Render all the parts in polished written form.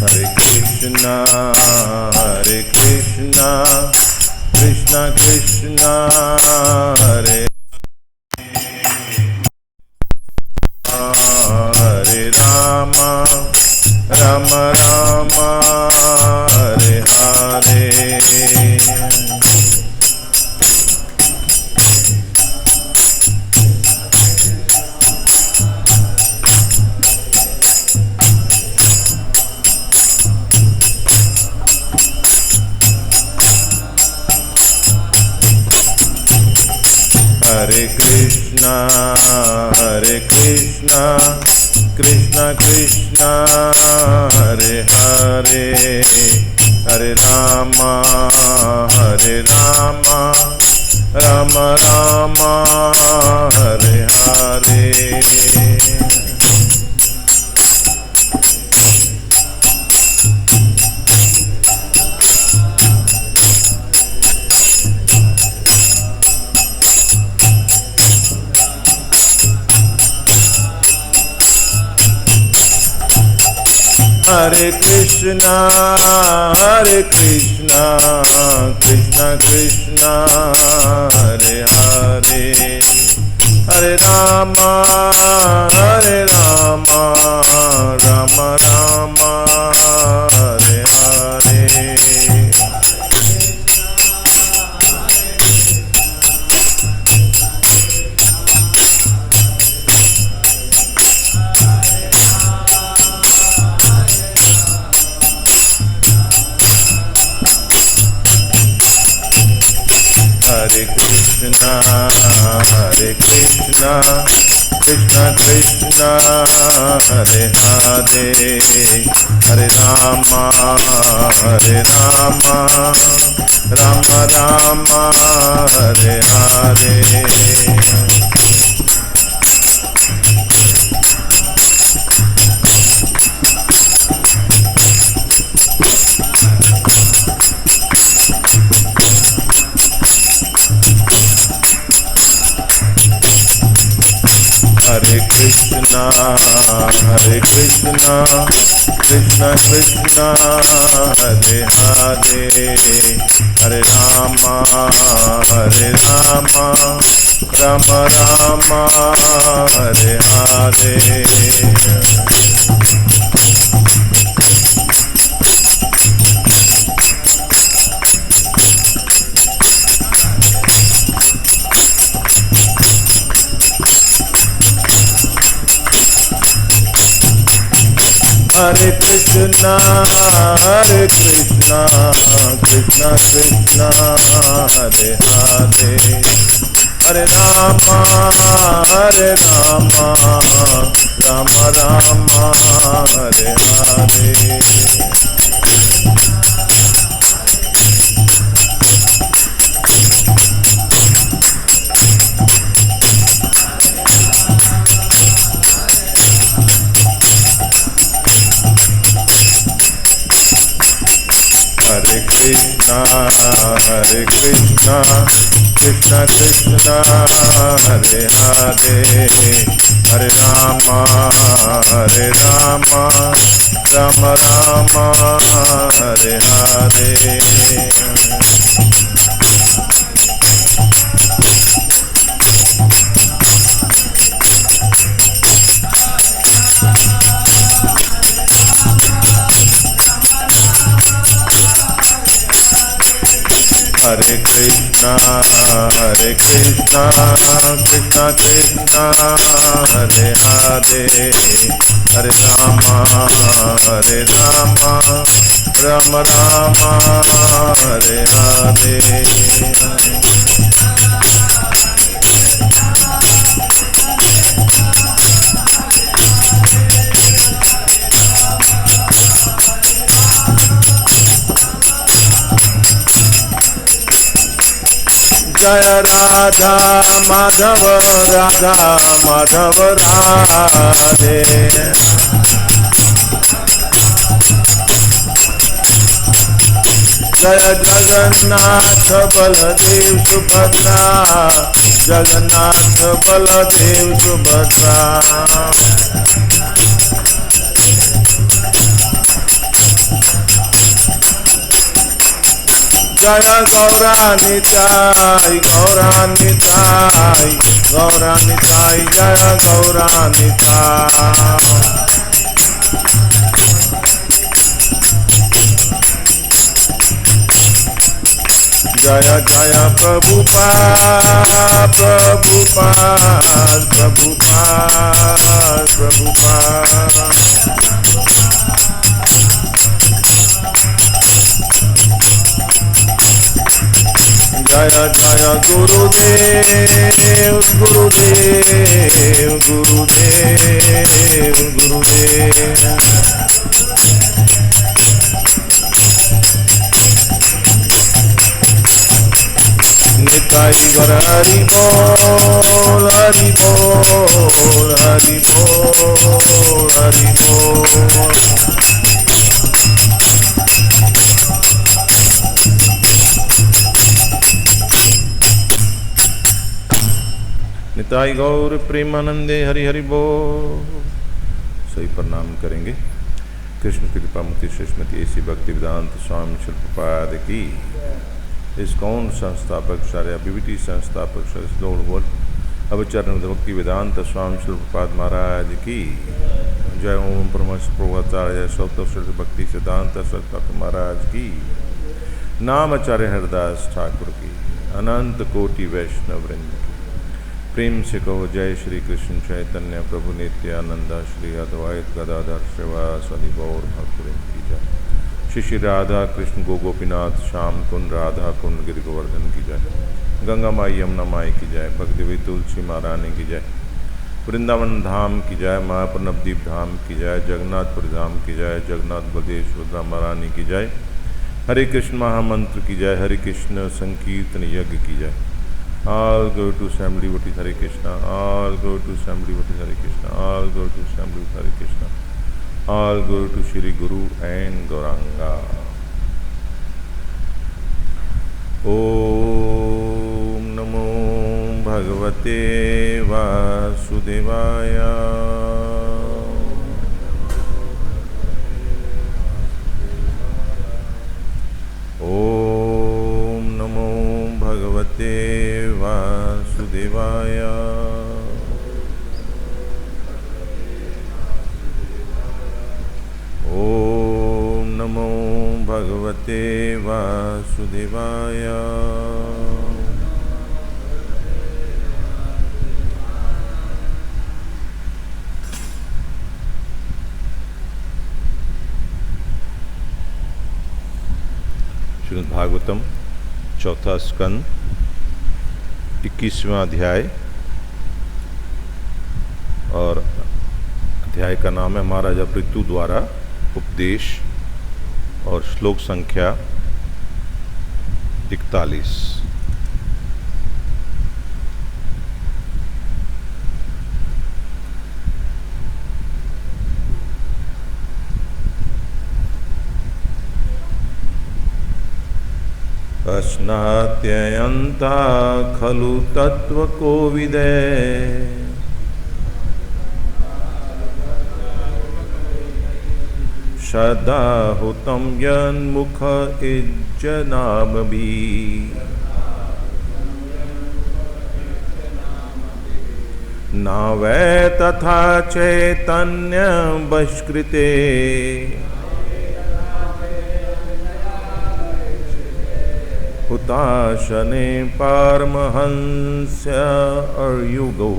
Hare Krishna, Krishna Krishna, Hare Hare Rama, Rama Rama, Hare Hare. Hare Krishna, Krishna Krishna, Hare Hare, Hare Rama, Rama Rama, Hare Hare. Hare Krishna, Krishna Krishna, Hare Hare, Hare Rama, Rama Rama, Hare Hare. Hare Krishna, Krishna Krishna, Hare Hare, Hare Rama, Rama Rama, Hare Hare. Hare Krishna, Krishna Krishna, Hare Hare, Hare Rama, Rama Rama, Hare Hare. Hare Krishna, Krishna Krishna, Hare Hare, Hare Rama, Rama Rama, Hare Hare. Hare Krishna, Krishna Krishna, Hare Hare, Hare Rama, Rama Rama, Hare Hare. Hare Krishna, Krishna Krishna, Hare Hare, Hare Rama, Rama Rama, Hare Hare. Jaya Radha Madhava, Radha Madhava Radhe. Jaya Jagannath Baladev Subhadra, Jagannath Baladev Subhadra. जय गौरानिताय गौरानिताय गौरानिताय जय गौरानिताय। जय जय प्रभुपाद प्रभुपाद प्रभुपाद प्रभुपाद। जय जय गुरुदेव गुरुदेव गुरुदेव गुरुदेव। निताई गर हरि बोल हरि बोल हरि बोल हरि बोल। निताई गौर प्रेमानंदे हरि हरि बोल। सही प्रणाम करेंगे। कृष्ण कृपा मुक्ति श्रीमती ऐसी भक्ति वेदांत स्वामी शिल प्रपाद की। इस्कॉन संस्थापक आचार्य बीबीटी संस्थापक श्लोक बोल अवचरण भक्ति वेदांत स्वामी शिल प्रपाद महाराज की जय। ओम परमश प्रभुआचार्य सौत भक्ति सिद्धांत सरस्वती महाराज की। नाम आचार्य हरदास ठाकुर की। अनंत कोटि वैष्णव वृंद की। प्रेम से कहो जय श्री कृष्ण चैतन्य प्रभु नित्यानंद श्री अद्वैत गदाधर श्रीवासदि गौर भक्तवृंद की जय। श्री श्री राधा कृष्ण गोपीनाथ श्याम कुंड राधा कुंड गिरि गोवर्धन की जय। गंगा माई यमुना माई की जय। भक्तिदेवी तुलसी महारानी की जय। वृंदावन धाम की जय। मायापुर नवदीप धाम की जय। जगन्नाथपुर धाम की जय। जगन्नाथ बलदेव सुभद्रा महारानी की जय। हरे कृष्ण महामंत्र की जय। हरे कृष्ण संकीर्तन यज्ञ की जय। All go to Sam devotees Hare Krishna. All go to Sam devotees Hare Krishna. All go to Sam devotees Hare Krishna. All go to Shri Guru and Gauranga. Om Namo Bhagavate Vasudevaya. Om Namo Bhagavate Vasudevaya. Om Namo Bhagavate Vasudevaya. Shrimad Bhagavatam चौथा स्कंद 21वां अध्याय और अध्याय का नाम है महाराजा पृथु द्वारा उपदेश और श्लोक संख्या 41। अश्नात्ययन्ता खलु तत्त्वकोविदे सदाहुतं यन्मुख इज्जनामभिः न वै तथा चैतन्य बहिष्कृते हुताशने पारमहंस्य अर्युगो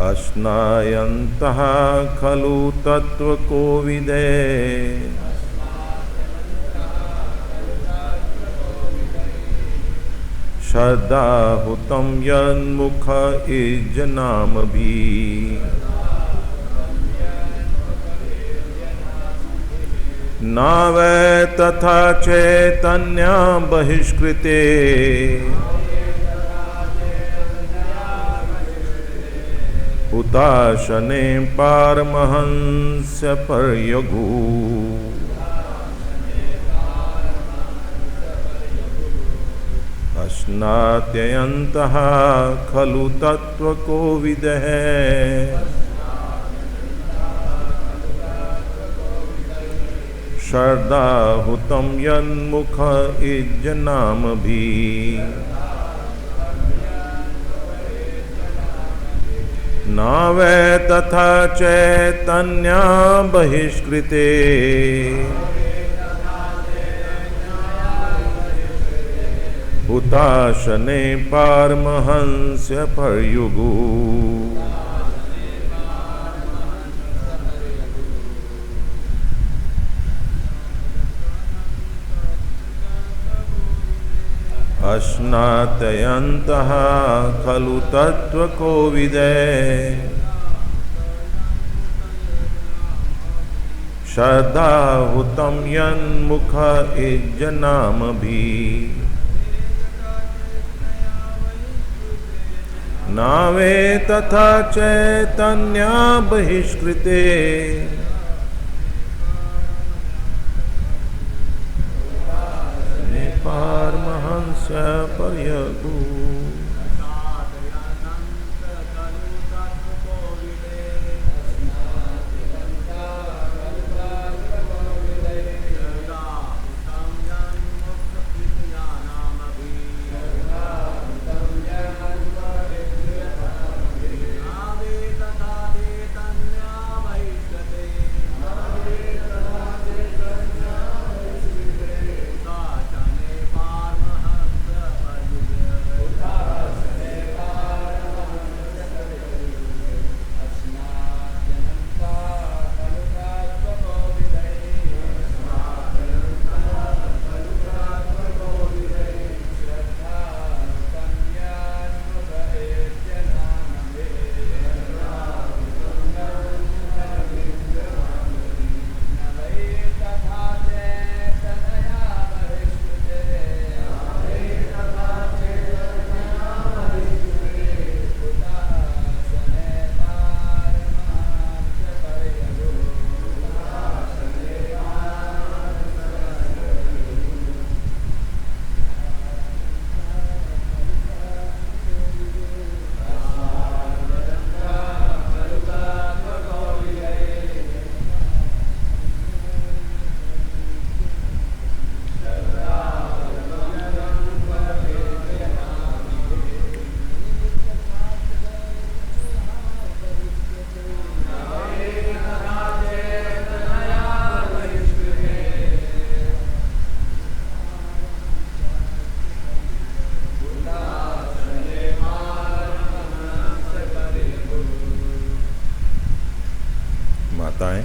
अश्नायन्तः खलु तत्त्वकोविदे सदाहुतं यन्मुख इज्जनामभिः न वै तथा चैतन्य बहिष्कृते हुताशने पारमहंस्य पर्यगु अश्नात्ययन्तः खलु तत्त्वकोविदः श्रद्धा हुतम यन्मुख इज्ज नाम भी नावे तथा चैतन्य बहिष्कृते हुताशने पारमहंस पर्युगु अश्नातयन्तः खलु तत्त्वकोविदे श्रद्धा हुतं यन्मुख इज्ज नाम भी नावे तथा चैतन्य बहिष्कृते पारमहंस पर्यगु माताएं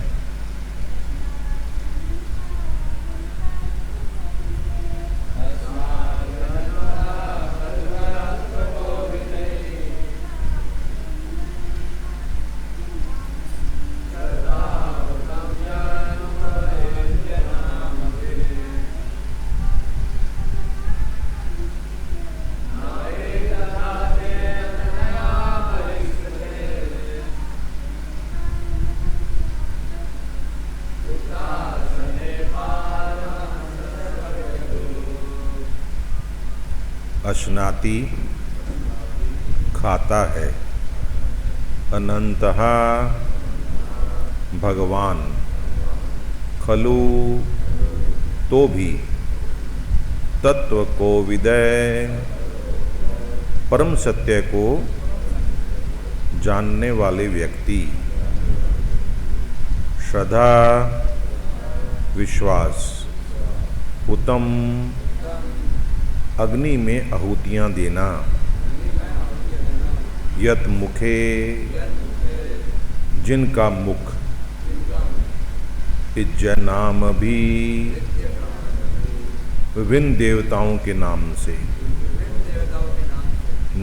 अश्नाति खाता है, अनंतः भगवान, खलु तो भी, तत्व को विदय परम सत्य को जानने वाले व्यक्ति, श्रद्धा विश्वास, उत्तम अग्नि में आहुतियाँ देना, यत मुखे जिनका मुख, इज्ज नाम भी विभिन्न देवताओं के नाम से,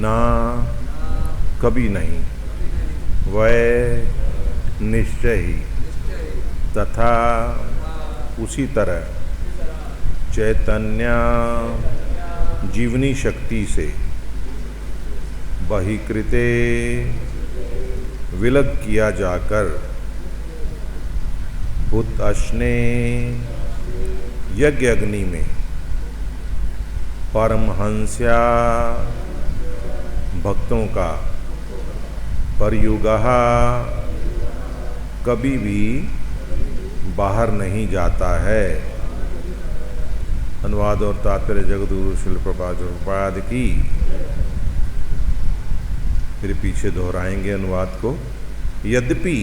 ना कभी नहीं, वह निश्चय ही, तथा उसी तरह चैतन्य जीवनी शक्ति से बहिकृते विलग किया जाकर भूत अश्ने यज्ञ अग्नि में परमहंस्या भक्तों का परयुगः कभी भी बाहर नहीं जाता है। अनुवाद और तात्पर्य जगद्गुरु श्रील प्रभुपाद की। फिर पीछे दोहराएंगे अनुवाद को। यद्यपि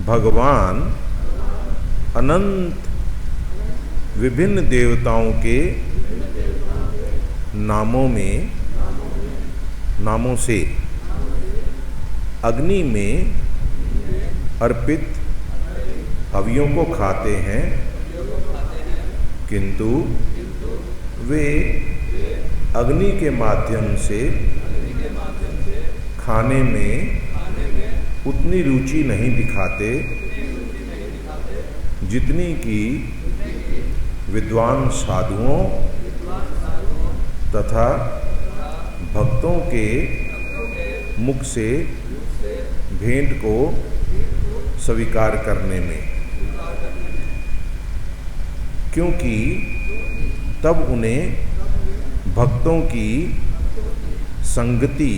भगवान अनंत विभिन्न देवताओं के नामों से अग्नि में अर्पित हवियों को खाते हैं, किंतु वे अग्नि के माध्यम से खाने में उतनी रुचि नहीं दिखाते जितनी कि विद्वान साधुओं तथा भक्तों के मुख से भेंट को स्वीकार करने में, क्योंकि तब उन्हें भक्तों की संगति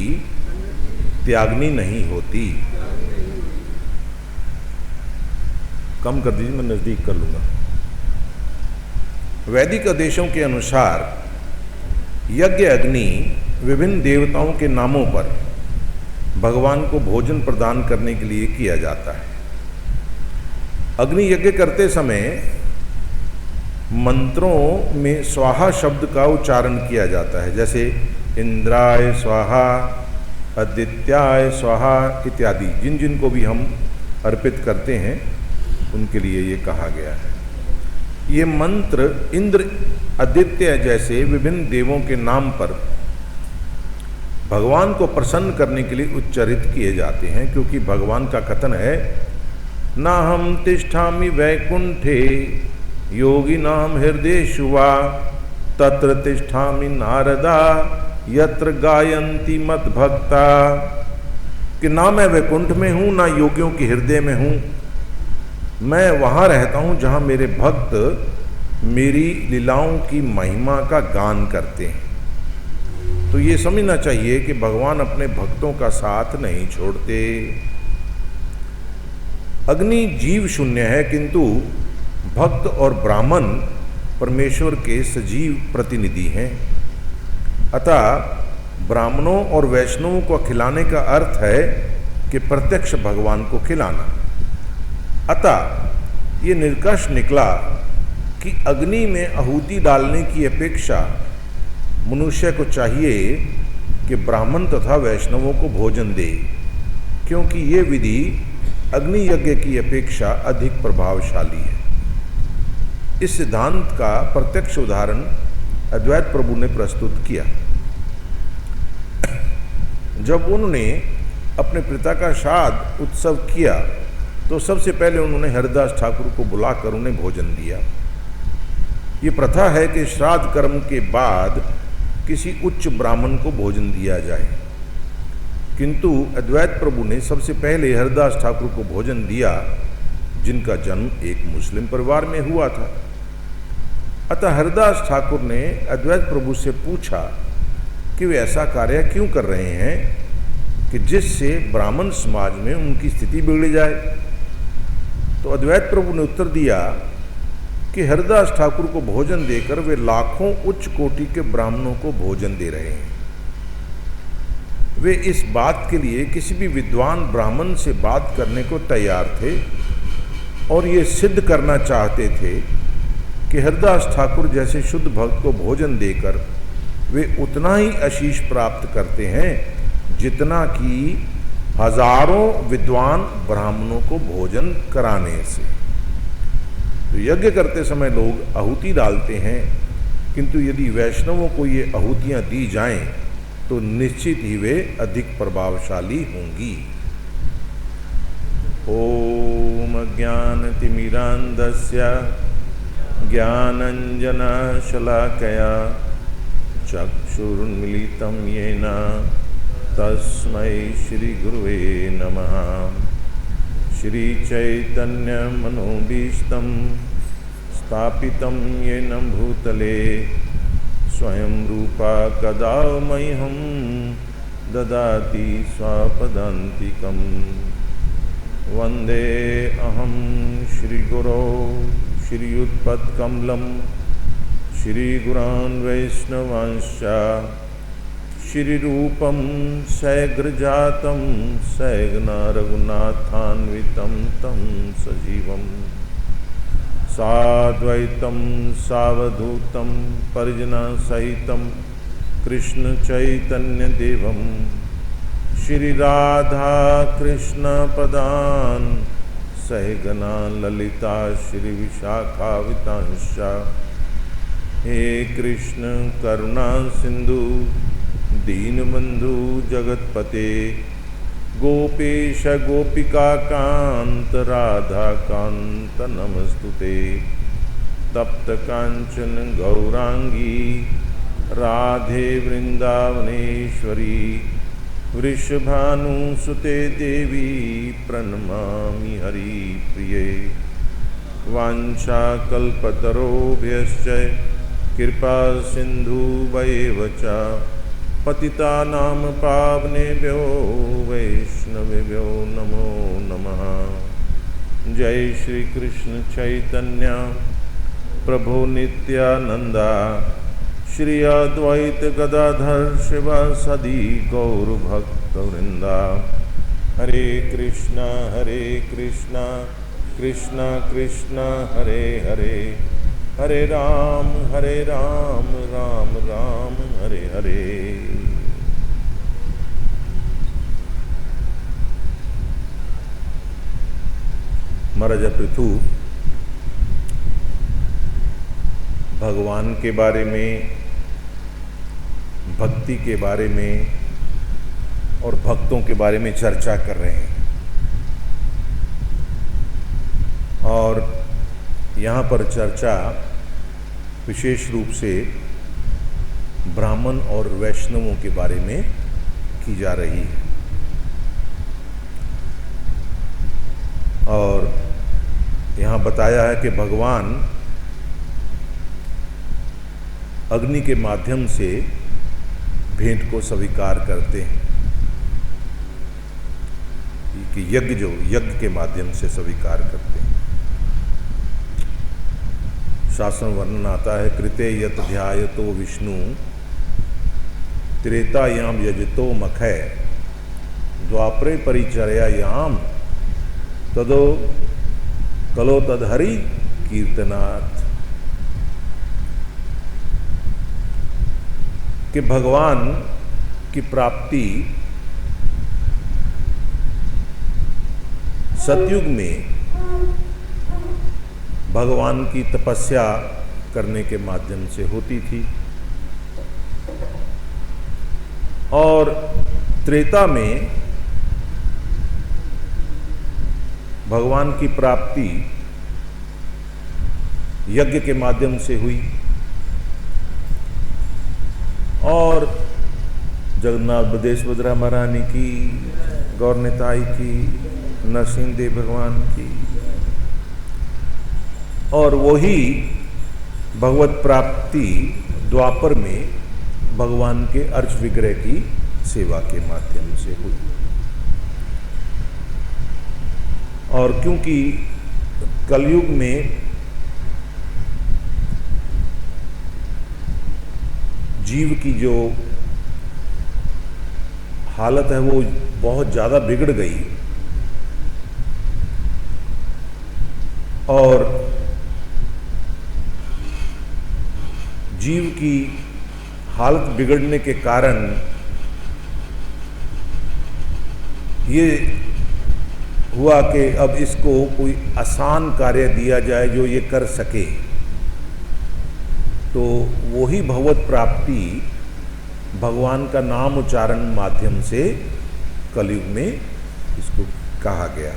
त्यागनी नहीं होती। कम कर दीजिए, मैं नजदीक कर लूंगा। वैदिक आदेशों के अनुसार यज्ञ अग्नि विभिन्न देवताओं के नामों पर भगवान को भोजन प्रदान करने के लिए किया जाता है। अग्नि यज्ञ करते समय मंत्रों में स्वाहा शब्द का उच्चारण किया जाता है, जैसे इंद्राय स्वाहा, आदित्याय स्वाहा इत्यादि। जिन जिन को भी हम अर्पित करते हैं उनके लिए ये कहा गया है। ये मंत्र इंद्र, आदित्य जैसे विभिन्न देवों के नाम पर भगवान को प्रसन्न करने के लिए उच्चारित किए जाते हैं, क्योंकि भगवान का कथन है, ना हम तिष्ठामि वैकुंठे योगी नाम हृदयेषु वा तत्र तिष्ठामि नारदा यत्र गायन्ति मत भक्ता। कि ना मैं वैकुंठ में हूँ, ना योगियों के हृदय में हूँ, मैं वहाँ रहता हूँ जहाँ मेरे भक्त मेरी लीलाओं की महिमा का गान करते हैं। तो ये समझना चाहिए कि भगवान अपने भक्तों का साथ नहीं छोड़ते। अग्नि जीव शून्य है, किंतु भक्त और ब्राह्मण परमेश्वर के सजीव प्रतिनिधि हैं। अतः ब्राह्मणों और वैष्णवों को खिलाने का अर्थ है कि प्रत्यक्ष भगवान को खिलाना। अतः ये निष्कर्ष निकला कि अग्नि में आहुति डालने की अपेक्षा मनुष्य को चाहिए कि ब्राह्मण तथा वैष्णवों को भोजन दे, क्योंकि ये विधि अग्नि यज्ञ की अपेक्षा अधिक प्रभावशाली है। इस सिद्धांत का प्रत्यक्ष उदाहरण अद्वैत प्रभु ने प्रस्तुत किया। जब उन्होंने अपने पिता का श्राद्ध उत्सव किया तो सबसे पहले उन्होंने हरिदास ठाकुर को बुलाकर उन्हें भोजन दिया। ये प्रथा है कि श्राद्ध कर्म के बाद किसी उच्च ब्राह्मण को भोजन दिया जाए, किंतु अद्वैत प्रभु ने सबसे पहले हरिदास ठाकुर को भोजन दिया, जिनका जन्म एक मुस्लिम परिवार में हुआ था। अतः हरिदास ठाकुर ने अद्वैत प्रभु से पूछा कि वे ऐसा कार्य क्यों कर रहे हैं कि जिससे ब्राह्मण समाज में उनकी स्थिति बिगड़ जाए। तो अद्वैत प्रभु ने उत्तर दिया कि हरिदास ठाकुर को भोजन देकर वे लाखों उच्च कोटि के ब्राह्मणों को भोजन दे रहे हैं। वे इस बात के लिए किसी भी विद्वान ब्राह्मण से बात करने को तैयार थे और ये सिद्ध करना चाहते थे कि हरिदास ठाकुर जैसे शुद्ध भक्त को भोजन देकर वे उतना ही आशीष प्राप्त करते हैं जितना कि हजारों विद्वान ब्राह्मणों को भोजन कराने से। तो यज्ञ करते समय लोग आहुति डालते हैं, किंतु यदि वैष्णवों को ये आहुतियाँ दी जाएं तो निश्चित ही वे अधिक प्रभावशाली होंगी। ओम अज्ञानतिमिरान्धस्य ज्ञानञ्जनशलाकया चक्षुरुन्मीलितं येन तस्मै श्रीगुरुवे नमः। श्रीचैतन्यमनोभीष्टं स्थापितं येन भूतले स्वयं रूपा कदा मह्यं ददाति स्वापदान्तिकम्। वंदे अहम श्रीगुरो श्रीयुत्पत्कमलं श्रीगुरान् वैष्णवांश्च श्रीरूपं सैग्रजातं सैगना रघुनाथान्वितं तं सजीवं साद्वैतं सावधूतं परिजनसहितं कृष्णचैतन्यदेवं श्रीराधा कृष्णपदान् सहगना ललिता श्रीविशाखावितांश्च हे कृष्ण करुणा सिंधु दीनबंधु जगतपते गोपेश गोपिका कांत राधा कांत नमस्तुते तप्त कांचन गौरांगी राधे वृंदावनेश्वरी वृषभानुसुते देवी प्रणमामि हरिप्रिये वाञ्छाकल्पतरोभ्यश्च कृपा सिन्धुभ्येव च पतितानां पावनेभ्यो वैष्णवेभ्यो नमो नमः। जय श्री कृष्ण चैतन्य प्रभु नित्यानंदा श्री अद्वैत गदाधर शिवासादि गौर भक्तवृंदा। हरे कृष्णा कृष्णा कृष्णा हरे हरे, हरे राम राम राम हरे हरे। महाराज पृथु भगवान के बारे में, भक्ति के बारे में और भक्तों के बारे में चर्चा कर रहे हैं। और यहाँ पर चर्चा विशेष रूप से ब्राह्मण और वैष्णवों के बारे में की जा रही है। और यहाँ बताया है कि भगवान अग्नि के माध्यम से भेंट को स्वीकार करते हैं कि यज्ञ के माध्यम से स्वीकार करते हैं। शास्त्र वर्णन आता है कृते यत ध्यायतो विष्णु त्रेतायाम यजतो मखय द्वापरे परिचर्यायाम तदो कलो तदहरि कीर्तनात्। कि भगवान की प्राप्ति सतयुग में भगवान की तपस्या करने के माध्यम से होती थी और त्रेता में भगवान की प्राप्ति यज्ञ के माध्यम से हुई। और जगन्नाथ बदेश बद्रा महारानी की, गौर निताई की, नरसिंहदेव भगवान की। और वही भगवत प्राप्ति द्वापर में भगवान के अर्च विग्रह की सेवा के माध्यम से हुई। और क्योंकि कलयुग में जीव की जो हालत है वो बहुत ज़्यादा बिगड़ गई और जीव की हालत बिगड़ने के कारण ये हुआ कि अब इसको कोई आसान कार्य दिया जाए जो ये कर सके। तो वही भगवत प्राप्ति भगवान का नाम उच्चारण माध्यम से कलयुग में इसको कहा गया।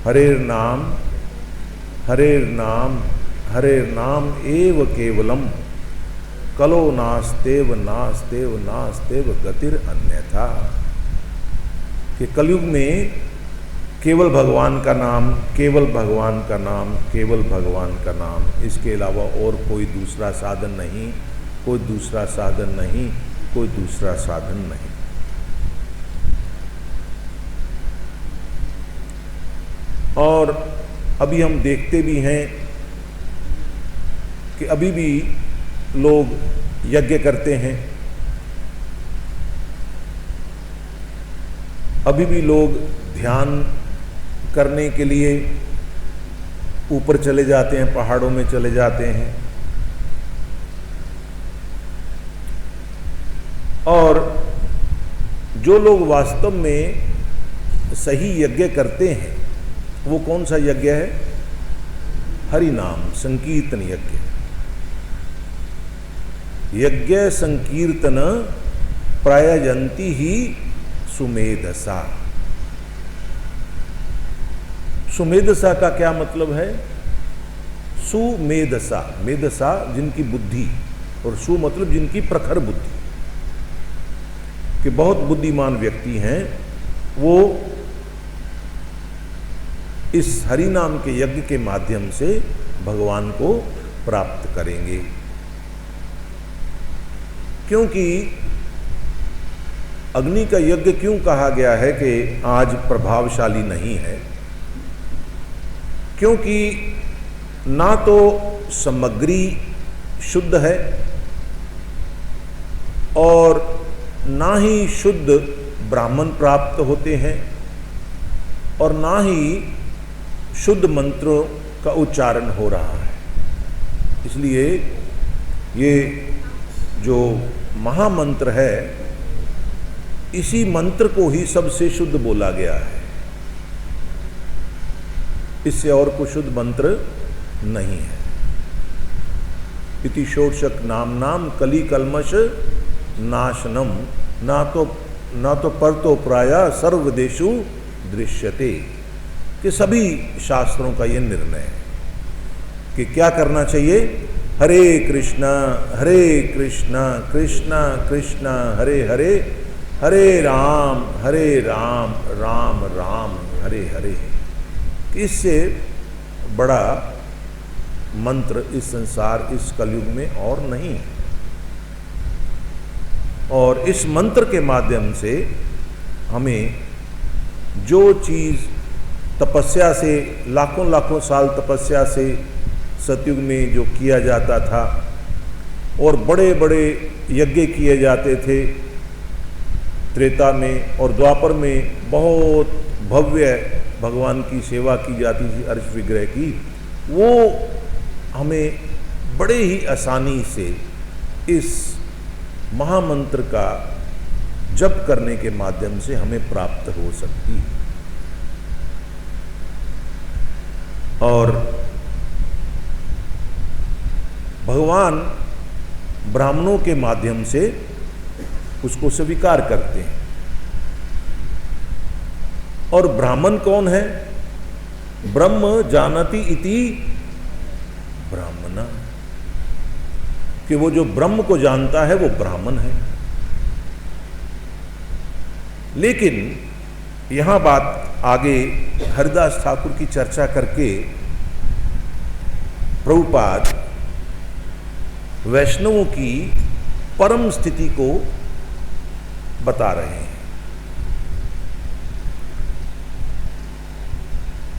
हरेर नाम एव केवलम कलो नास्तेव नास्तेव नास्तेव गतिर अन्यथा। कि कलयुग में केवल भगवान का नाम, केवल भगवान का नाम, केवल भगवान का नाम, इसके अलावा और कोई दूसरा साधन नहीं, कोई दूसरा साधन नहीं, कोई दूसरा साधन नहीं। और अभी हम देखते भी हैं कि अभी भी लोग यज्ञ करते हैं, अभी भी लोग ध्यान करने के लिए ऊपर चले जाते हैं, पहाड़ों में चले जाते हैं। और जो लोग वास्तव में सही यज्ञ करते हैं वो कौन सा यज्ञ है? हरि नाम संकीर्तन यज्ञ। यज्ञ संकीर्तन प्रायजंती ही सुमेधसा। सुमेधसा का क्या मतलब है? सुमेधसा, मेधसा जिनकी बुद्धि, और सु मतलब जिनकी प्रखर बुद्धि, कि बहुत बुद्धिमान व्यक्ति हैं, वो इस हरि नाम के यज्ञ के माध्यम से भगवान को प्राप्त करेंगे। क्योंकि अग्नि का यज्ञ क्यों कहा गया है कि आज प्रभावशाली नहीं है? क्योंकि ना तो सामग्री शुद्ध है और ना ही शुद्ध ब्राह्मण प्राप्त होते हैं और ना ही शुद्ध मंत्रों का उच्चारण हो रहा है। इसलिए ये जो महामंत्र है, इसी मंत्र को ही सबसे शुद्ध बोला गया है। इससे और कोई शुद्ध मंत्र नहीं है। इति षोडशक नाम कली कलमश नाशनम ना तो परतो प्राय सर्वदेशु दृश्यते। कि सभी शास्त्रों का ये निर्णय है कि क्या करना चाहिए? हरे कृष्णा कृष्ण कृष्ण हरे हरे, हरे राम राम राम हरे हरे। इससे बड़ा मंत्र इस संसार, इस कलयुग में और नहीं है। और इस मंत्र के माध्यम से हमें जो चीज़ तपस्या से, लाखों लाखों साल तपस्या से सतयुग में जो किया जाता था और बड़े बड़े यज्ञ किए जाते थे त्रेता में, और द्वापर में बहुत भव्य भगवान की सेवा की जाती थी अर्च विग्रह की, वो हमें बड़े ही आसानी से इस महामंत्र का जप करने के माध्यम से हमें प्राप्त हो सकती है। और भगवान ब्राह्मणों के माध्यम से उसको स्वीकार करते हैं। और ब्राह्मण कौन है? ब्रह्म जानति इति ब्राह्मणा, कि वो जो ब्रह्म को जानता है वो ब्राह्मण है। लेकिन यहां बात आगे हरिदास ठाकुर की चर्चा करके प्रभुपाद वैष्णवों की परम स्थिति को बता रहे हैं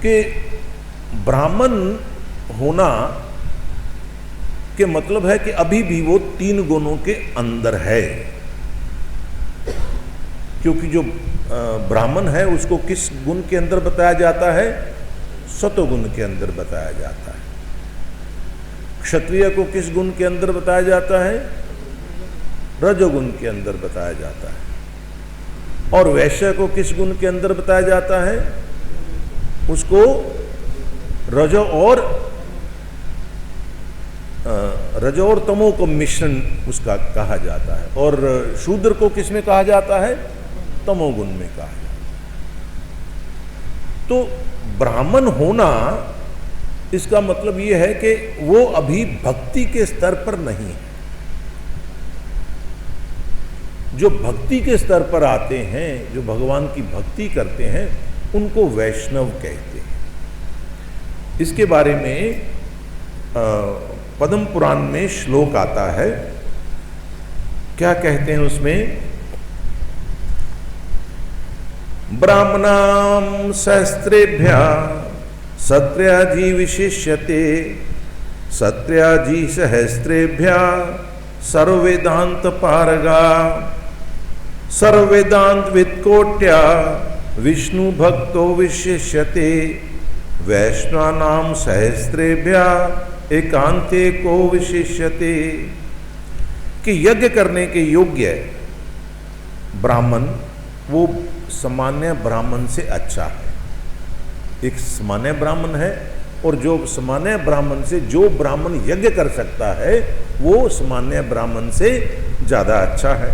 कि ब्राह्मण होना के मतलब है कि अभी भी वो 3 गुणों के अंदर है। क्योंकि जो ब्राह्मण है उसको किस गुण के अंदर बताया जाता है? सतोगुण के अंदर बताया जाता है। क्षत्रिय को किस गुण के अंदर बताया जाता है? रजोगुण के अंदर बताया जाता है। और वैश्य को किस गुण के अंदर बताया जाता है? उसको रजो और तमो को मिश्रण उसका कहा जाता है। और शूद्र को किस में कहा जाता है? तमोगुण में कहा जाता है। तो ब्राह्मण होना, इसका मतलब यह है कि वो अभी भक्ति के स्तर पर नहीं है। जो भक्ति के स्तर पर आते हैं, जो भगवान की भक्ति करते हैं, उनको वैष्णव कहते हैं। इसके बारे में पद्म पुराण में श्लोक आता है। क्या कहते हैं उसमें? ब्राह्मणां सहस्रेभ्यः सत्र्याजी विशिष्यते सत्र्याजी सहस्रेभ्यः सर्ववेदांत पारगा सर्ववेदांत वित्कोट्या विष्णु भक्तो विशिष्यते वैष्णवानाम सहस्रेभ्यः एकांते को विशिष्यते। कि यज्ञ करने के योग्य ब्राह्मण वो सामान्य ब्राह्मण से अच्छा है। एक सामान्य ब्राह्मण है और जो सामान्य ब्राह्मण से जो ब्राह्मण यज्ञ कर सकता है वो सामान्य ब्राह्मण से ज्यादा अच्छा है।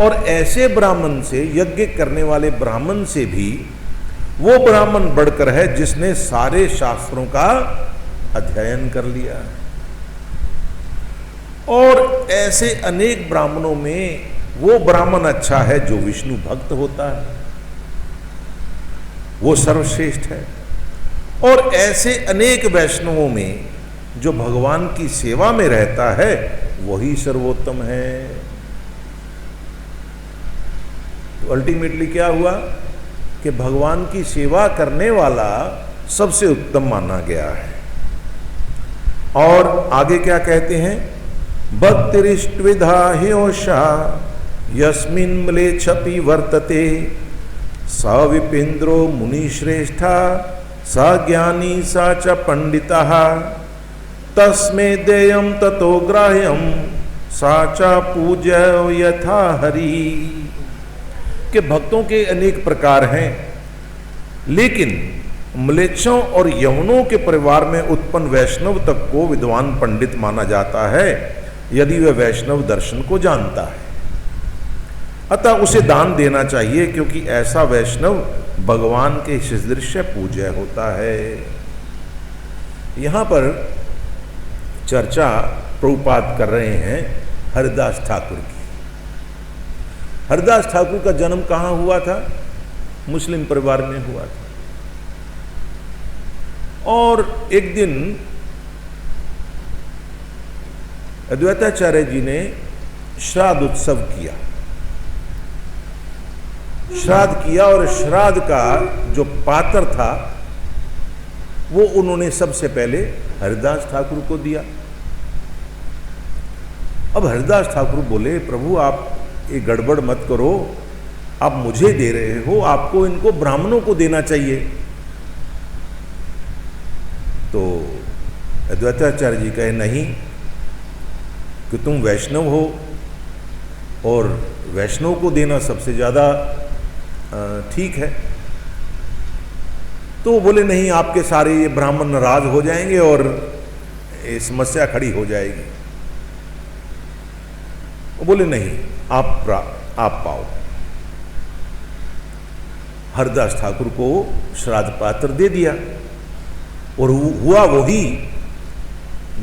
और ऐसे ब्राह्मण से यज्ञ करने वाले ब्राह्मण से भी वो ब्राह्मण बढ़कर है जिसने सारे शास्त्रों का अध्ययन कर लिया है। और ऐसे अनेक ब्राह्मणों में वो ब्राह्मण अच्छा है जो विष्णु भक्त होता है, वो सर्वश्रेष्ठ है। और ऐसे अनेक वैष्णवों में जो भगवान की सेवा में रहता है वही सर्वोत्तम है। तो अल्टीमेटली क्या हुआ कि भगवान की सेवा करने वाला सबसे उत्तम माना गया है। और आगे क्या कहते हैं, भक्तिरिष्टविधा ह्योषा यस्मिन् म्लेच्छपि वर्तते स विपेन्द्रो मुनिश्रेष्ठा स ज्ञानी स च पंडितः तस्मै देयं ततो ग्राह्यं सा च पूज्य यथा हरि। के भक्तों के अनेक प्रकार हैं, लेकिन म्लेच्छों और यवनों के परिवार में उत्पन्न वैष्णव तक को विद्वान पंडित माना जाता है यदि वह वैष्णव दर्शन को जानता है। अतः उसे दान देना चाहिए क्योंकि ऐसा वैष्णव भगवान के सदृश पूज्य होता है। यहां पर चर्चा प्रभुपाद कर रहे हैं हरिदास ठाकुर की। हरिदास ठाकुर का जन्म कहां हुआ था? मुस्लिम परिवार में हुआ था। और एक दिन अद्वैताचार्य जी ने श्राद्ध उत्सव किया। श्राद्ध किया और श्राद्ध का जो पात्र था वो उन्होंने सबसे पहले हरिदास ठाकुर को दिया। अब हरिदास ठाकुर बोले, प्रभु आप ये गड़बड़ मत करो, आप मुझे दे रहे हो, आपको इनको ब्राह्मणों को देना चाहिए। तो अद्वैताचार्य जी कहे नहीं, कि तुम वैष्णव हो और वैष्णव को देना सबसे ज़्यादा ठीक है। तो बोले नहीं, आपके सारे ये ब्राह्मण नाराज हो जाएंगे और ये समस्या खड़ी हो जाएगी। वो बोले नहीं, आप पाओ। हरिदास ठाकुर को श्राद्ध पात्र दे दिया और हुआ वही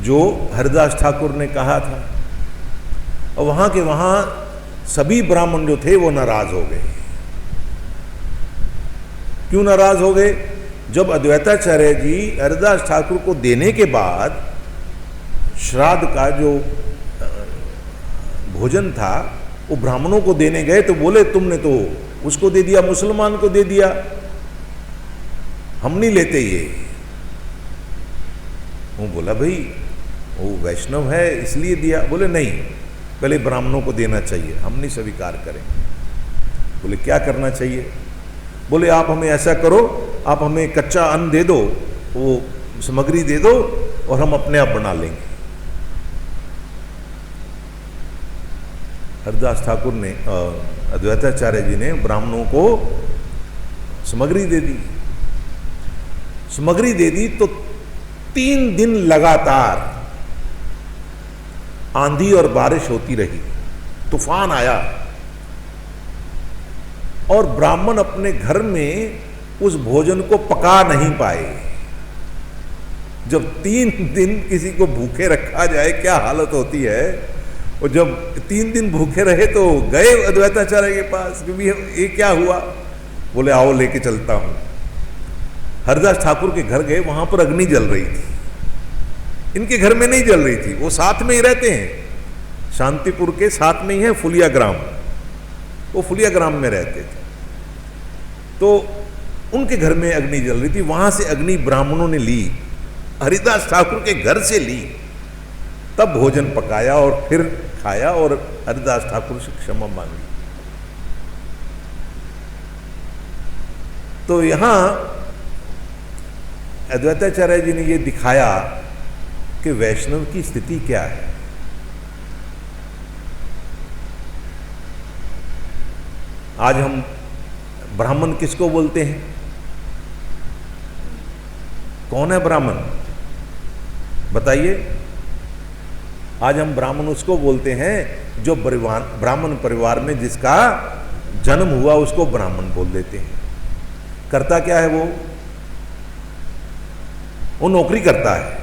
जो हरिदास ठाकुर ने कहा था। और वहां के वहां सभी ब्राह्मण जो थे वो नाराज हो गए। क्यों नाराज हो गए? जब अद्वैताचार्य जी हरिदास ठाकुर को देने के बाद श्राद्ध का जो भोजन था वो ब्राह्मणों को देने गए तो बोले तुमने तो उसको दे दिया, मुसलमान को दे दिया, हम नहीं लेते ये। वो बोला भाई वो वैष्णव है इसलिए दिया। बोले नहीं, पहले ब्राह्मणों को देना चाहिए, हम नहीं स्वीकार करेंगे। बोले क्या करना चाहिए? बोले आप हमें ऐसा करो, आप हमें कच्चा अन्न दे दो, वो सामग्री दे दो और हम अपने आप बना लेंगे। हरिदास ठाकुर ने अद्वैताचार्य जी ने ब्राह्मणों को सामग्री दे दी। सामग्री दे दी तो 3 दिन लगातार आंधी और बारिश होती रही, तूफान आया और ब्राह्मण अपने घर में उस भोजन को पका नहीं पाए। जब 3 दिन किसी को भूखे रखा जाए क्या हालत होती है। और जब 3 दिन भूखे रहे तो गए अद्वैताचार्य के पास, क्योंकि ये क्या हुआ? बोले आओ लेके चलता हूं। हरिदास ठाकुर के घर गए, वहां पर अग्नि जल रही थी। इनके घर में नहीं जल रही थी, वो साथ में ही रहते हैं, शांतिपुर के साथ में ही है फुलिया ग्राम, वो फुलिया ग्राम में रहते थे। तो उनके घर में अग्नि जल रही थी, वहां से अग्नि ब्राह्मणों ने ली, हरिदास ठाकुर के घर से ली, तब भोजन पकाया और फिर खाया और हरिदास ठाकुर से क्षमा मांगी। तो यहां अद्वैताचार्य जी ने यह दिखाया कि वैष्णव की स्थिति क्या है। आज हम ब्राह्मण किसको बोलते हैं? कौन है ब्राह्मण? बताइए। आज हम ब्राह्मण उसको बोलते हैं जो ब्राह्मण परिवार में जिसका जन्म हुआ, उसको ब्राह्मण बोल देते हैं। करता क्या है वो नौकरी करता है,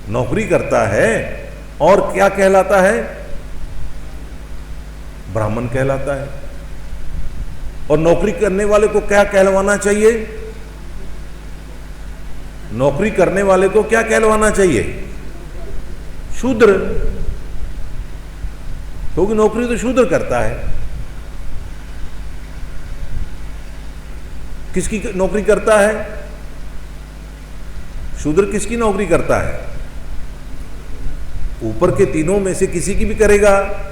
नौकरी करता है और क्या कहलाता है? ब्राह्मण कहलाता है। और नौकरी करने वाले को क्या कहलवाना चाहिए? नौकरी करने वाले को क्या कहलवाना चाहिए? शूद्र, क्योंकि नौकरी तो शूद्र करता है। किसकी नौकरी करता है? शूद्र किसकी नौकरी करता है? ऊपर के तीनों में से किसी की भी करेगा,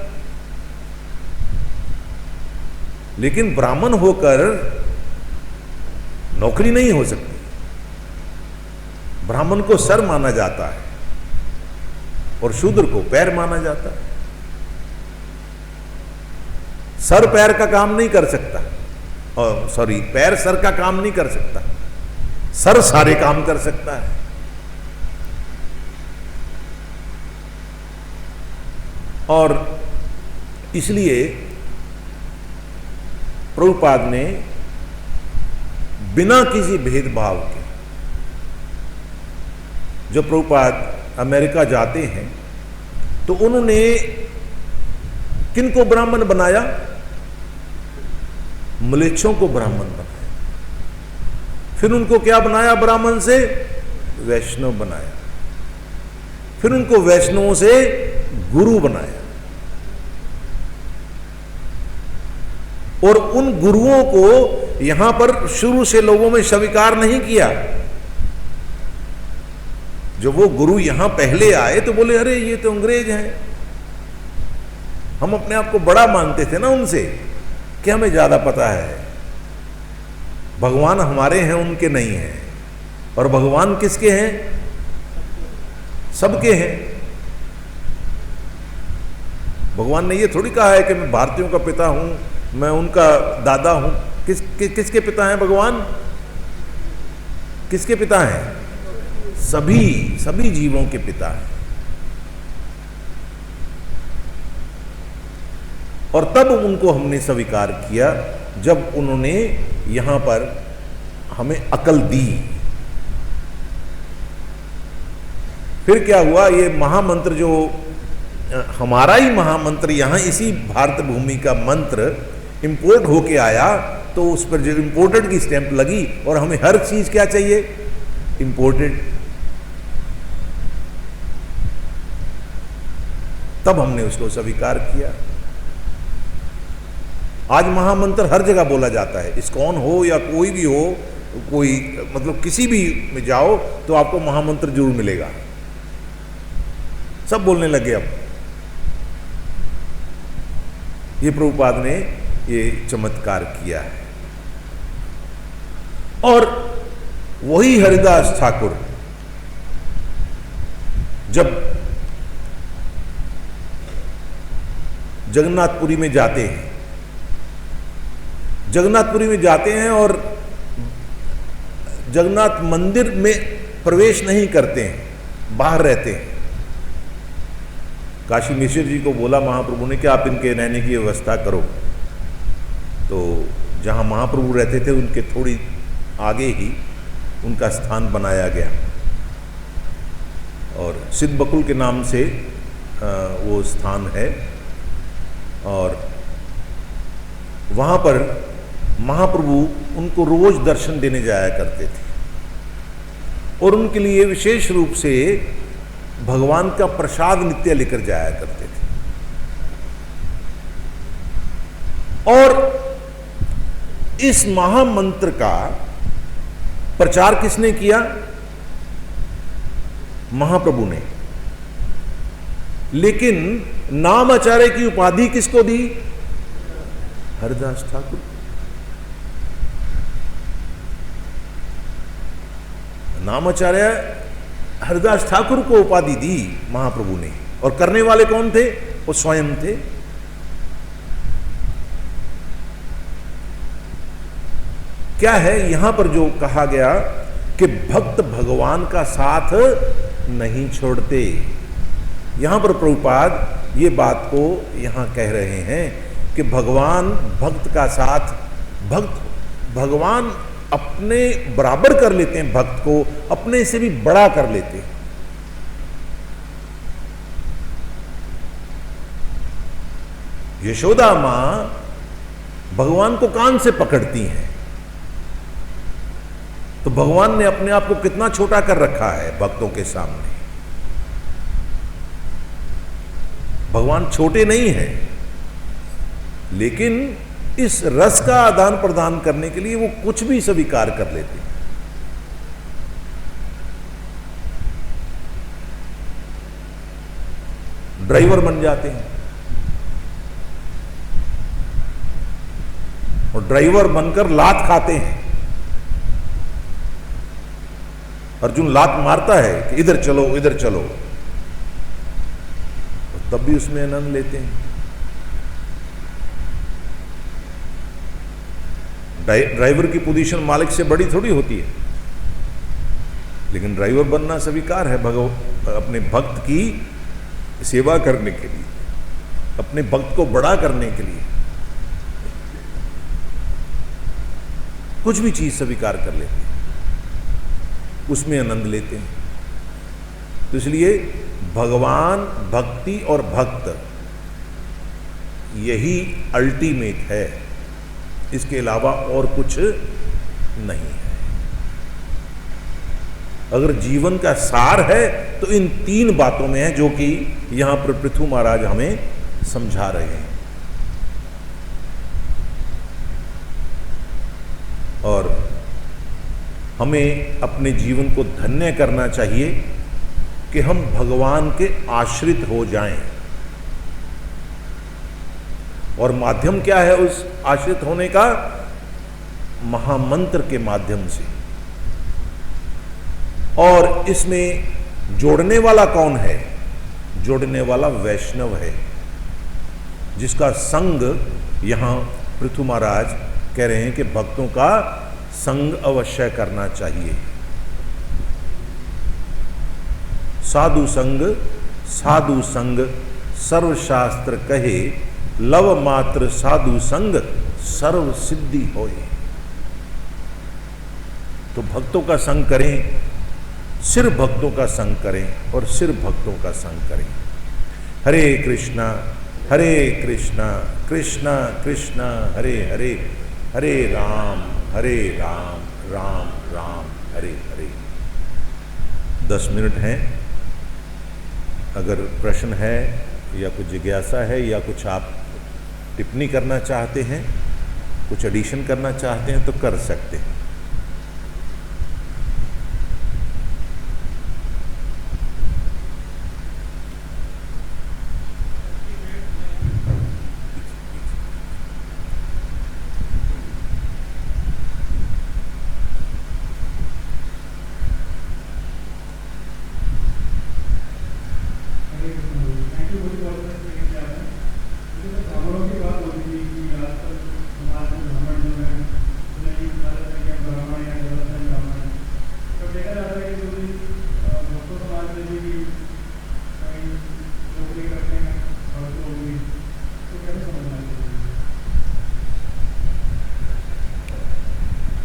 लेकिन ब्राह्मण होकर नौकरी नहीं हो सकती। ब्राह्मण को सर माना जाता है और शूद्र को पैर माना जाता है। सर पैर का काम नहीं कर सकता, सॉरी, पैर सर का काम नहीं कर सकता, सर सारे काम कर सकता है। और इसलिए प्रभुपाद ने बिना किसी भेदभाव के, जब प्रभुपाद अमेरिका जाते हैं तो उन्होंने किनको ब्राह्मण बनाया? म्लेच्छों को ब्राह्मण बनाया। फिर उनको क्या बनाया? ब्राह्मण से वैष्णव बनाया। फिर उनको वैष्णवों से गुरु बनाया। और उन गुरुओं को यहां पर शुरू से लोगों में स्वीकार नहीं किया। जब वो गुरु यहां पहले आए तो बोले, अरे ये तो अंग्रेज हैं। हम अपने आप को बड़ा मानते थे ना उनसे, कि हमें ज्यादा पता है। भगवान हमारे हैं, उनके नहीं हैं। और भगवान किसके हैं? सबके हैं। भगवान ने ये थोड़ी कहा है कि मैं भारतीयों का पिता हूं, मैं उनका दादा हूं। किसके पिता हैं भगवान? किसके पिता हैं? सभी जीवों के पिता हैं। और तब उनको हमने स्वीकार किया जब उन्होंने यहां पर हमें अकल दी। फिर क्या हुआ? ये महामंत्र जो हमारा ही महामंत्र यहां इसी भारत भूमि का मंत्र इंपोर्ट होके आया, तो उस पर जो इंपोर्टेड की स्टैंप लगी और हमें हर चीज क्या चाहिए? इंपोर्टेड। तब हमने उसको स्वीकार किया। आज महामंत्र हर जगह बोला जाता है। इस्कॉन हो या कोई भी हो, कोई मतलब किसी भी में जाओ तो आपको महामंत्र जरूर मिलेगा। सब बोलने लगे अब। ये प्रभुपाद ने ये चमत्कार किया है। और वही हरिदास ठाकुर जब जगन्नाथपुरी में जाते हैं, जगन्नाथपुरी में जाते हैं और जगन्नाथ मंदिर में प्रवेश नहीं करते हैं, बाहर रहते हैं। काशी मिश्र जी को बोला महाप्रभु ने कि आप इनके रहने की व्यवस्था करो। तो जहां महाप्रभु रहते थे उनके थोड़ी आगे ही उनका स्थान बनाया गया और सिद्ध बकुल के नाम से वो स्थान है। और वहां पर महाप्रभु उनको रोज दर्शन देने जाया करते थे और उनके लिए विशेष रूप से भगवान का प्रसाद नित्य लेकर जाया करते थे। और इस महामंत्र का प्रचार किसने किया? महाप्रभु ने। लेकिन नामाचार्य की उपाधि किसको दी? हरिदास ठाकुर। नामाचार्य हरिदास ठाकुर को उपाधि दी महाप्रभु ने, और करने वाले कौन थे? वो स्वयं थे। क्या है यहां पर जो कहा गया कि भक्त भगवान का साथ नहीं छोड़ते? यहां पर प्रभुपाद ये बात को यहां कह रहे हैं कि भगवान भक्त का साथ, भगवान अपने बराबर कर लेते हैं, भक्त को अपने से भी बड़ा कर लेते हैं। यशोदा मां भगवान को कान से पकड़ती हैं, तो भगवान ने अपने आप को कितना छोटा कर रखा है भक्तों के सामने। भगवान छोटे नहीं हैं, लेकिन इस रस का आदान प्रदान करने के लिए वो कुछ भी स्वीकार कर लेते हैं। ड्राइवर बन जाते हैं, और ड्राइवर बनकर लात खाते हैं। अर्जुन लात मारता है कि इधर चलो इधर चलो, तब भी उसमें आनंद लेते हैं। ड्राइवर की पोजीशन मालिक से बड़ी थोड़ी होती है, लेकिन ड्राइवर बनना स्वीकार है अपने भक्त की सेवा करने के लिए, अपने भक्त को बड़ा करने के लिए कुछ भी चीज स्वीकार कर लेते हैं, उसमें आनंद लेते हैं। तो इसलिए भगवान, भक्ति और भक्त यही अल्टीमेट है, इसके अलावा और कुछ नहीं है। अगर जीवन का सार है तो इन तीन बातों में है, जो कि यहां पर पृथु महाराज हमें समझा रहे हैं। और हमें अपने जीवन को धन्य करना चाहिए कि हम भगवान के आश्रित हो जाएं। और माध्यम क्या है उस आश्रित होने का? महामंत्र के माध्यम से। और इसमें जोड़ने वाला कौन है? जोड़ने वाला वैष्णव है, जिसका संग यहां पृथु महाराज कह रहे हैं कि भक्तों का संग अवश्य करना चाहिए। साधु संग सर्वशास्त्र कहे, लव मात्र साधु संग सर्व सिद्धि होए। तो भक्तों का संग करें, सिर्फ भक्तों का संग करें और सिर्फ भक्तों का संग करें। हरे कृष्णा कृष्णा कृष्णा हरे हरे, हरे राम राम राम हरे हरे। 10 मिनट हैं, अगर प्रश्न है या कुछ जिज्ञासा है या कुछ आप टिप्पणी करना चाहते हैं, कुछ एडिशन करना चाहते हैं तो कर सकते हैं।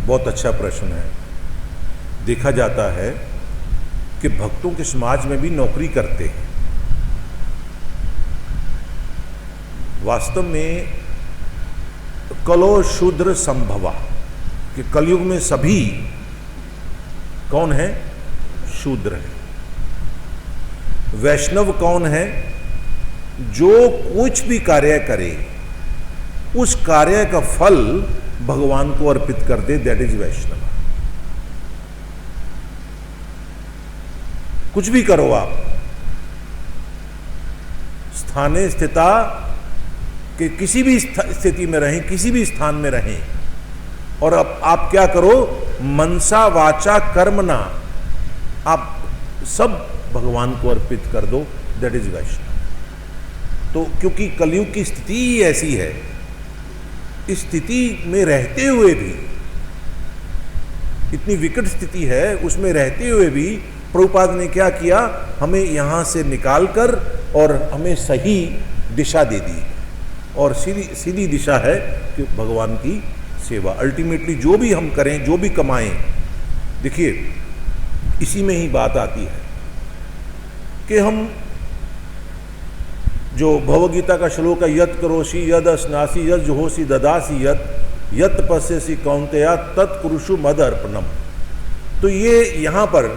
बहुत अच्छा प्रश्न है। देखा जाता है कि भक्तों के समाज में भी नौकरी करते हैं। वास्तव में कलो शूद्र संभवा, कि कलयुग में सभी कौन है? शूद्र है। वैष्णव कौन है? जो कुछ भी कार्य करे उस कार्य का फल भगवान को अर्पित कर दे, दैट इज वैष्णव। कुछ भी करो आप, स्थाने स्थिता कि किसी भी स्थिति में रहें, किसी भी स्थान में रहें, और अब आप क्या करो, मनसा वाचा कर्मणा आप सब भगवान को अर्पित कर दो, दैट इज वैष्णव। तो क्योंकि कलयुग की स्थिति ही ऐसी है, इस स्थिति में रहते हुए भी, इतनी विकट स्थिति है, उसमें रहते हुए भी प्रभुपाद ने क्या किया, हमें यहां से निकालकर और हमें सही दिशा दे दी, और सीधी दिशा है कि भगवान की सेवा। अल्टीमेटली जो भी हम करें, जो भी कमाएं, देखिए इसी में ही बात आती है कि हम जो भगवगीता का श्लोक है, यत करोषि यद अस्नासि यद जुहोषि ददासि यत पश्यसि कौन्तेया तत्कुरुषु मद अर्पणम। तो ये यहाँ पर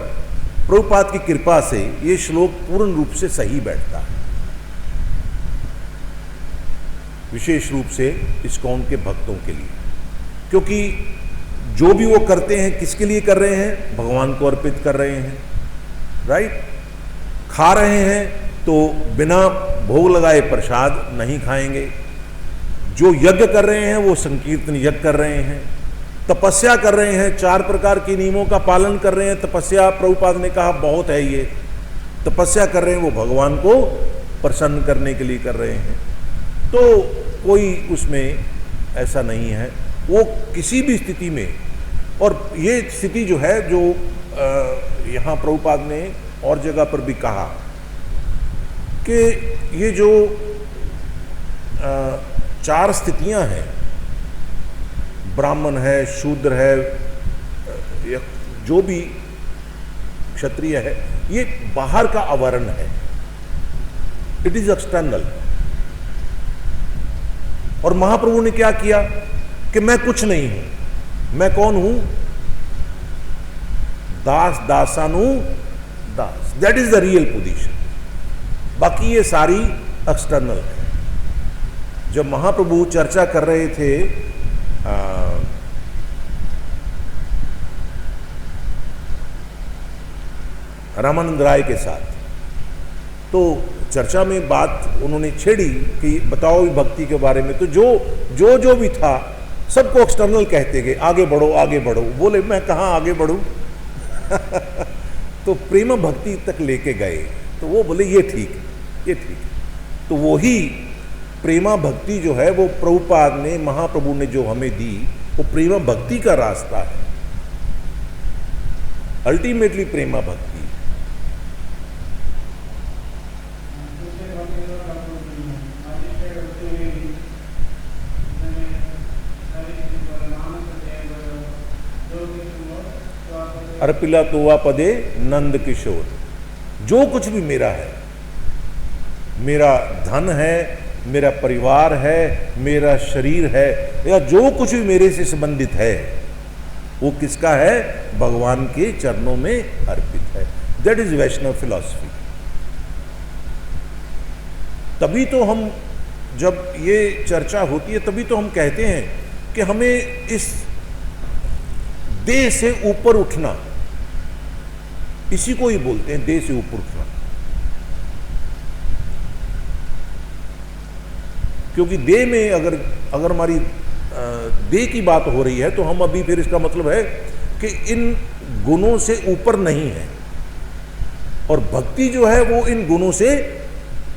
प्रभुपाद की कृपा से ये श्लोक पूर्ण रूप से सही बैठता है, विशेष रूप से इस्कॉन के भक्तों के लिए, क्योंकि जो भी वो करते हैं किसके लिए कर रहे हैं, भगवान को अर्पित कर रहे हैं, राइट। खा रहे हैं तो बिना भोग लगाए प्रसाद नहीं खाएंगे, जो यज्ञ कर रहे हैं वो संकीर्तन यज्ञ कर रहे हैं, तपस्या कर रहे हैं, 4 प्रकार के नियमों का पालन कर रहे हैं। तपस्या प्रभुपाद ने कहा बहुत है, ये तपस्या कर रहे हैं, वो भगवान को प्रसन्न करने के लिए कर रहे हैं। तो कोई उसमें ऐसा नहीं है, वो किसी भी स्थिति में, और ये स्थिति जो है, जो यहाँ प्रभुपाद ने और जगह पर भी कहा कि ये जो 4 स्थितियां हैं, ब्राह्मण है, शूद्र है, जो भी क्षत्रिय है, ये बाहर का आवरण है, इट इज एक्सटर्नल। और महाप्रभु ने क्या किया कि मैं कुछ नहीं हूं, मैं कौन हूं, दास दासानु दास, that is the real position. बाकी ये सारी एक्सटर्नल है। जब महाप्रभु चर्चा कर रहे थे रामानंद राय के साथ, तो चर्चा में बात उन्होंने छेड़ी कि बताओ भक्ति के बारे में। तो जो भी था सबको एक्सटर्नल कहते गए, आगे बढ़ो आगे बढ़ो। बोले मैं कहाँ आगे बढ़ूं तो प्रेम भक्ति तक लेके गए, तो वो बोले ये ठीक है, ये ठीक है। तो वही प्रेमा भक्ति जो है वो प्रभुपाद ने, महाप्रभु ने जो हमें दी, वो प्रेमा भक्ति का रास्ता है, अल्टीमेटली प्रेमा भक्ति। अर्पिला तोवा पदे नंद किशोर, जो कुछ भी मेरा है, मेरा धन है, मेरा परिवार है, मेरा शरीर है, या जो कुछ भी मेरे से संबंधित है, वो किसका है, भगवान के चरणों में अर्पित है। That is Vaishnava philosophy. तभी तो हम, जब ये चर्चा होती है, तभी तो हम कहते हैं कि हमें इस देह से ऊपर उठना, इसी को ही बोलते हैं देह से ऊपर उठना। क्योंकि देह में अगर हमारी देह की बात हो रही है, तो हम अभी फिर इसका मतलब है कि इन गुणों से ऊपर नहीं है, और भक्ति जो है वो इन गुणों से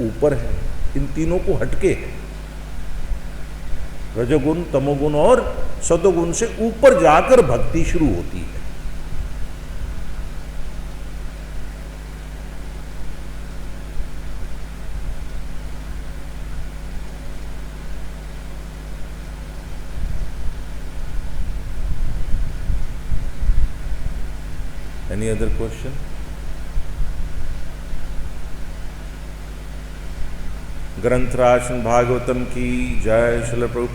ऊपर है, इन तीनों को हटके है। रजोगुण, तमोगुण और सतोगुण से ऊपर जाकर भक्ति शुरू होती है। Any other question? ग्रंथराज भागवतम की जय। श्रील प्रभुपाद